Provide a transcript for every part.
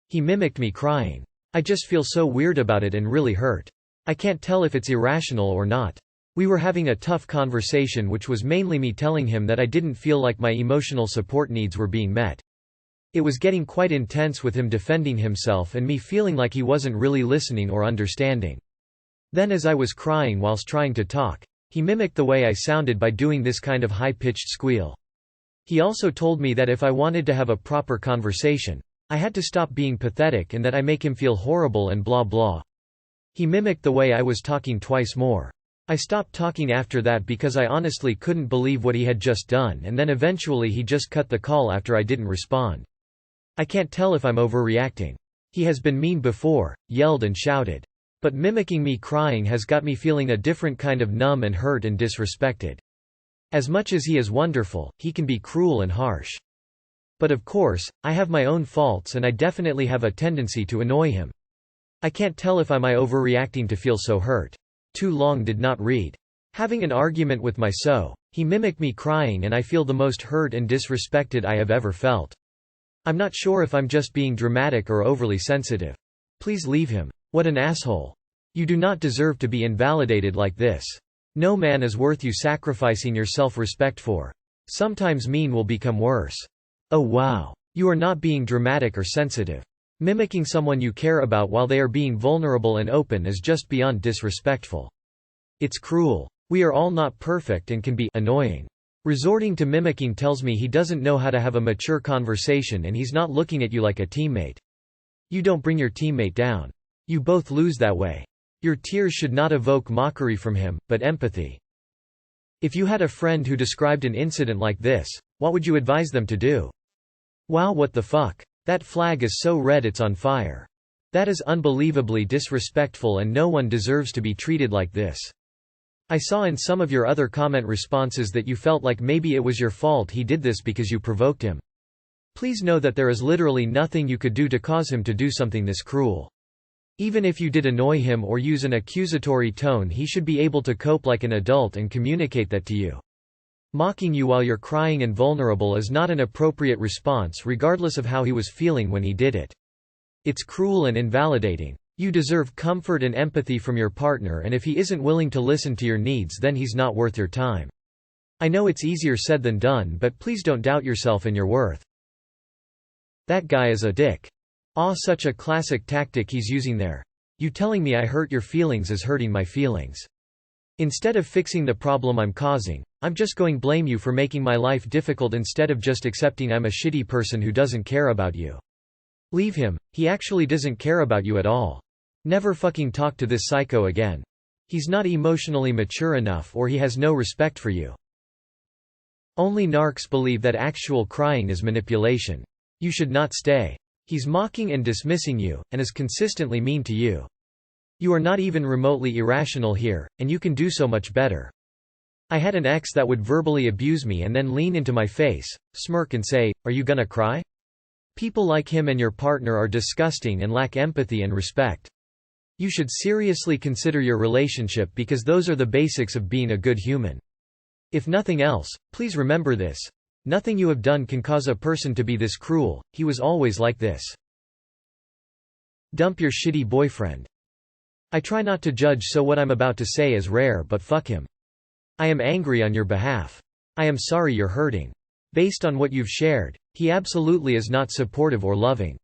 He mimicked me crying. I just feel so weird about it and really hurt. I can't tell if it's irrational or not. We were having a tough conversation, which was mainly me telling him that I didn't feel like my emotional support needs were being met. It was getting quite intense with him defending himself and me feeling like he wasn't really listening or understanding. Then as I was crying whilst trying to talk, he mimicked the way I sounded by doing this kind of high-pitched squeal. He also told me that if I wanted to have a proper conversation, I had to stop being pathetic and that I make him feel horrible and blah blah. He mimicked the way I was talking twice more. I stopped talking after that because I honestly couldn't believe what he had just done, and then eventually he just cut the call after I didn't respond. I can't tell if I'm overreacting. He has been mean before, yelled and shouted. But mimicking me crying has got me feeling a different kind of numb and hurt and disrespected. As much as he is wonderful, he can be cruel and harsh. But of course, I have my own faults and I definitely have a tendency to annoy him. I can't tell if I'm overreacting to feel so hurt. Too long did not read. Having an argument with my he mimicked me crying and I feel the most hurt and disrespected I have ever felt. I'm not sure if I'm just being dramatic or overly sensitive. Please leave him. What an asshole. You do not deserve to be invalidated like this. No man is worth you sacrificing your self-respect for. Sometimes mean will become worse. Oh wow. You are not being dramatic or sensitive. Mimicking someone you care about while they are being vulnerable and open is just beyond disrespectful. It's cruel. We are all not perfect and can be annoying. Resorting to mimicking tells me he doesn't know how to have a mature conversation and he's not looking at you like a teammate. You don't bring your teammate down. You both lose that way. Your tears should not evoke mockery from him, but empathy. If you had a friend who described an incident like this, what would you advise them to do? Wow, what the fuck? That flag is so red it's on fire. That is unbelievably disrespectful and no one deserves to be treated like this. I saw in some of your other comment responses that you felt like maybe it was your fault he did this because you provoked him. Please know that there is literally nothing you could do to cause him to do something this cruel. Even if you did annoy him or use an accusatory tone, he should be able to cope like an adult and communicate that to you. Mocking you while you're crying and vulnerable is not an appropriate response regardless of how he was feeling when he did it. It's cruel and invalidating. You deserve comfort and empathy from your partner, and if he isn't willing to listen to your needs, then he's not worth your time. I know it's easier said than done, but please don't doubt yourself and your worth. That guy is a dick. Ah, such a classic tactic he's using there. You telling me I hurt your feelings is hurting my feelings. Instead of fixing the problem I'm causing, I'm just going to blame you for making my life difficult instead of just accepting I'm a shitty person who doesn't care about you. Leave him, he actually doesn't care about you at all. Never fucking talk to this psycho again. He's not emotionally mature enough or he has no respect for you. Only narcs believe that actual crying is manipulation. You should not stay. He's mocking and dismissing you, and is consistently mean to you. You are not even remotely irrational here, and you can do so much better. I had an ex that would verbally abuse me and then lean into my face, smirk and say, "Are you gonna cry?" People like him and your partner are disgusting and lack empathy and respect. You should seriously consider your relationship because those are the basics of being a good human. If nothing else, please remember this. Nothing you have done can cause a person to be this cruel. He was always like this. Dump your shitty boyfriend. I try not to judge, so what I'm about to say is rare, but fuck him. I am angry on your behalf. I am sorry you're hurting. Based on what you've shared, he absolutely is not supportive or loving.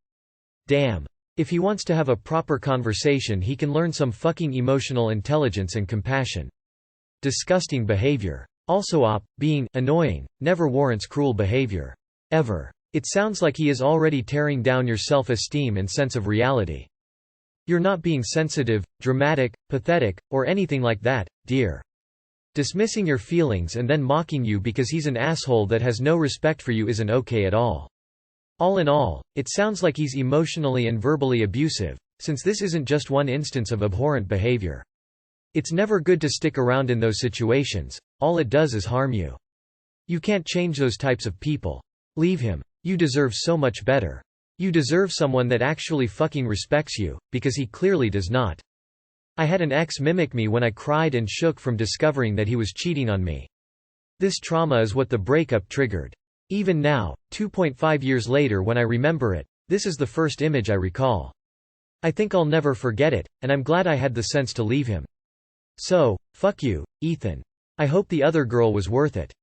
Damn. If he wants to have a proper conversation, he can learn some fucking emotional intelligence and compassion. Disgusting behavior. Also being annoying never warrants cruel behavior. Ever. It sounds like he is already tearing down your self-esteem and sense of reality. You're not being sensitive, dramatic, pathetic, or anything like that, dear. Dismissing your feelings and then mocking you because he's an asshole that has no respect for you isn't okay at all. All in all, it sounds like he's emotionally and verbally abusive, since this isn't just one instance of abhorrent behavior. It's never good to stick around in those situations, all it does is harm you. You can't change those types of people. Leave him. You deserve so much better. You deserve someone that actually fucking respects you, because he clearly does not. I had an ex mimic me when I cried and shook from discovering that he was cheating on me. This trauma is what the breakup triggered. Even now, 2.5 years later, when I remember it, This is the first image I recall. I think I'll never forget it, and I'm glad I had the sense to leave him. So, fuck you, Ethan. I hope the other girl was worth it.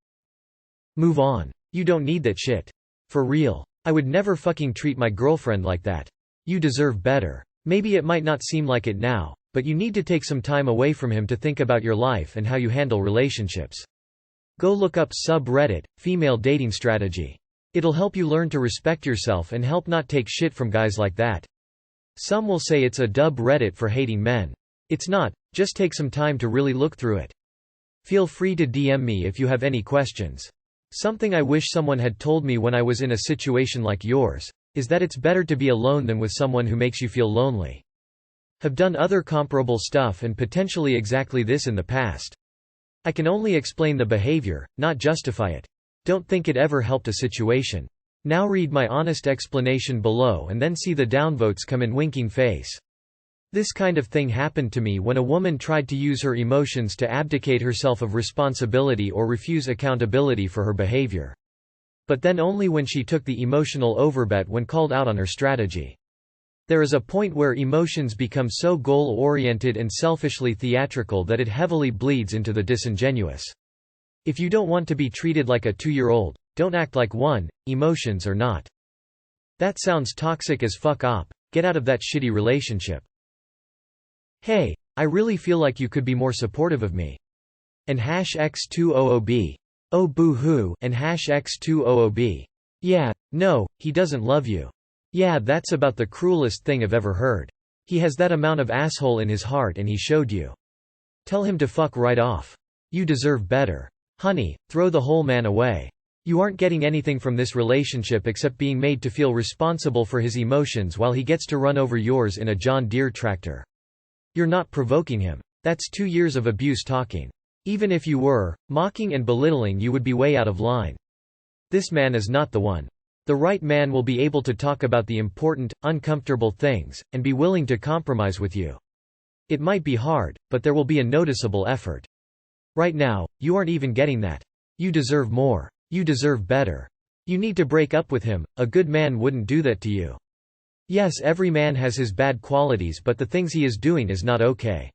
Move on. You don't need that shit. For real. I would never fucking treat my girlfriend like that. You deserve better. Maybe it might not seem like it now, but you need to take some time away from him to think about your life and how you handle relationships. Go look up subreddit, female dating strategy. It'll help you learn to respect yourself and help not take shit from guys like that. Some will say it's a dub Reddit for hating men. It's not, just take some time to really look through it. Feel free to DM me if you have any questions. Something I wish someone had told me when I was in a situation like yours, is that it's better to be alone than with someone who makes you feel lonely. Have done other comparable stuff and potentially exactly this in the past. I can only explain the behavior, not justify it. Don't think it ever helped a situation. Now read my honest explanation below and then see the downvotes come in winking face. This kind of thing happened to me when a woman tried to use her emotions to abdicate herself of responsibility or refuse accountability for her behavior. But then only when she took the emotional overbet when called out on her strategy. There is a point where emotions become so goal-oriented and selfishly theatrical that it heavily bleeds into the disingenuous. If you don't want to be treated like a 2-year-old, don't act like one, emotions or not. That sounds toxic as fuck op. Get out of that shitty relationship. Hey, I really feel like you could be more supportive of me. And #X200B. Oh boo-hoo. And #X200B. Yeah, no, he doesn't love you. Yeah, that's about the cruelest thing I've ever heard. He has that amount of asshole in his heart and he showed you. Tell him to fuck right off. You deserve better. Honey, throw the whole man away. You aren't getting anything from this relationship except being made to feel responsible for his emotions while he gets to run over yours in a John Deere tractor. You're not provoking him. That's 2 years of abuse talking. Even if you were, mocking and belittling you would be way out of line. This man is not the one. The right man will be able to talk about the important, uncomfortable things, and be willing to compromise with you. It might be hard, but there will be a noticeable effort. Right now, you aren't even getting that. You deserve more. You deserve better. You need to break up with him. A good man wouldn't do that to you. Yes, every man has his bad qualities, but the things he is doing is not okay.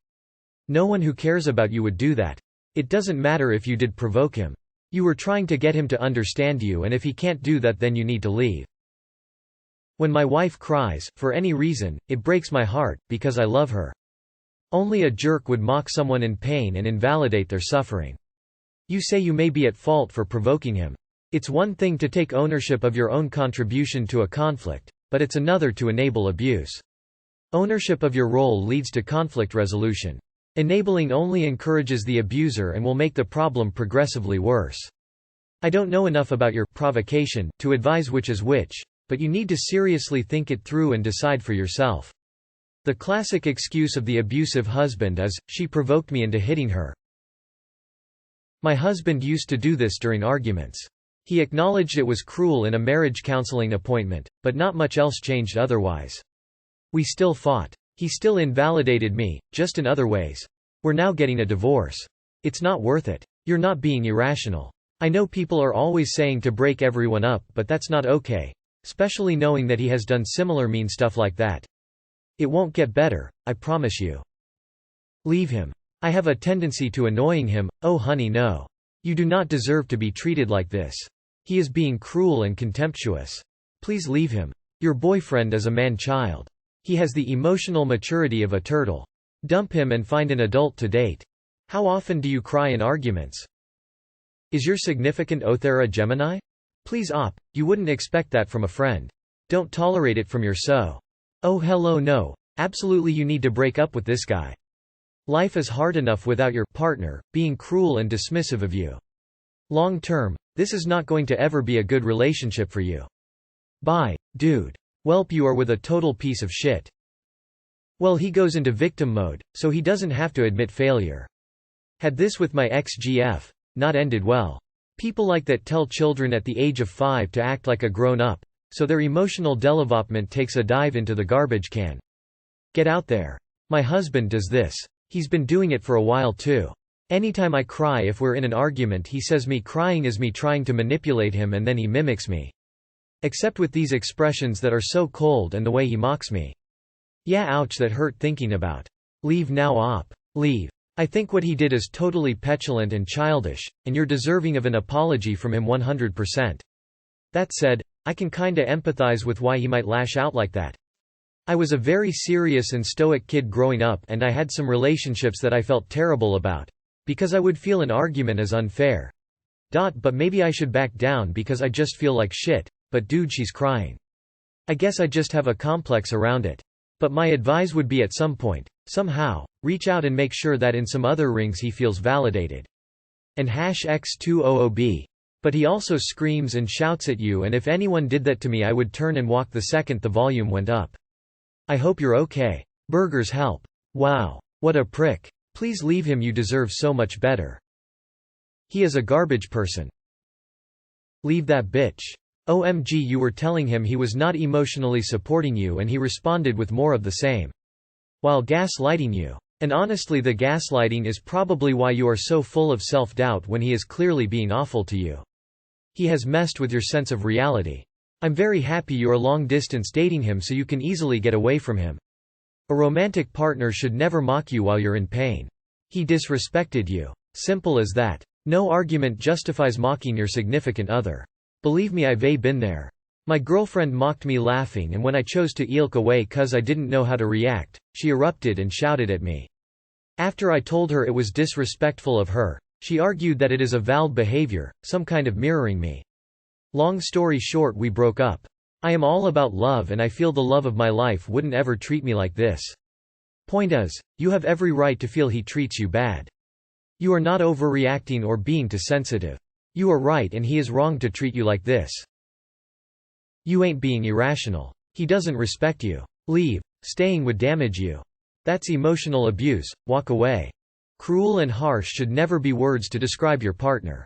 No one who cares about you would do that. It doesn't matter if you did provoke him. You were trying to get him to understand you, and if he can't do that, then you need to leave. When my wife cries, for any reason, it breaks my heart, because I love her. Only a jerk would mock someone in pain and invalidate their suffering. You say you may be at fault for provoking him. It's one thing to take ownership of your own contribution to a conflict, but it's another to enable abuse. Ownership of your role leads to conflict resolution. Enabling only encourages the abuser and will make the problem progressively worse. I don't know enough about your provocation to advise which is which, but you need to seriously think it through and decide for yourself. The classic excuse of the abusive husband is, "She provoked me into hitting her." My husband used to do this during arguments. He acknowledged it was cruel in a marriage counseling appointment, but not much else changed otherwise. We still fought. He still invalidated me, just in other ways. We're now getting a divorce. It's not worth it. You're not being irrational. I know people are always saying to break everyone up, but that's not okay, especially knowing that he has done similar mean stuff like that. It won't get better, I promise you. Leave him. I have a tendency to annoying him. Oh honey, no. You do not deserve to be treated like this. He is being cruel and contemptuous. Please leave him. Your boyfriend is a man-child. He has the emotional maturity of a turtle. Dump him and find an adult to date. How often do you cry in arguments? Is your significant other a Gemini? Please op, you wouldn't expect that from a friend. Don't tolerate it from your so. Oh hello no, absolutely you need to break up with this guy. Life is hard enough without your partner being cruel and dismissive of you. Long term, this is not going to ever be a good relationship for you. Bye, dude. Welp, you are with a total piece of shit. Well, he goes into victim mode, so he doesn't have to admit failure. Had this with my ex-GF. Not ended well. People like that tell children at the age of 5 to act like a grown-up, so their emotional development takes a dive into the garbage can. Get out there. My husband does this. He's been doing it for a while too. Anytime I cry if we're in an argument, he says me crying is me trying to manipulate him, and then he mimics me. Except with these expressions that are so cold and the way he mocks me. Yeah, ouch, that hurt thinking about. Leave now, op. Leave. I think what he did is totally petulant and childish, and you're deserving of an apology from him 100%. That said, I can kinda empathize with why he might lash out like that. I was a very serious and stoic kid growing up, and I had some relationships that I felt terrible about. Because I would feel an argument as unfair. But maybe I should back down because I just feel like shit, but dude, she's crying. I guess I just have a complex around it. But my advice would be at some point, somehow, reach out and make sure that in some other rings he feels validated. And #X200B. But he also screams and shouts at you, and if anyone did that to me I would turn and walk the second the volume went up. I hope you're okay. Burgers help. Wow. What a prick. Please leave him, you deserve so much better. He is a garbage person. Leave that bitch. OMG, you were telling him he was not emotionally supporting you and he responded with more of the same. While gaslighting you. And honestly, the gaslighting is probably why you are so full of self-doubt when he is clearly being awful to you. He has messed with your sense of reality. I'm very happy you are long-distance dating him so you can easily get away from him. A romantic partner should never mock you while you're in pain. He disrespected you. Simple as that. No argument justifies mocking your significant other. Believe me, I've been there. My girlfriend mocked me laughing, and when I chose to eelk away cause I didn't know how to react, she erupted and shouted at me. After I told her it was disrespectful of her, she argued that it is a valid behavior, some kind of mirroring me. Long story short, we broke up. I am all about love and I feel the love of my life wouldn't ever treat me like this. Point is, you have every right to feel he treats you bad. You are not overreacting or being too sensitive. You are right and he is wrong to treat you like this. You ain't being irrational. He doesn't respect you. Leave. Staying would damage you. That's emotional abuse, walk away. Cruel and harsh should never be words to describe your partner.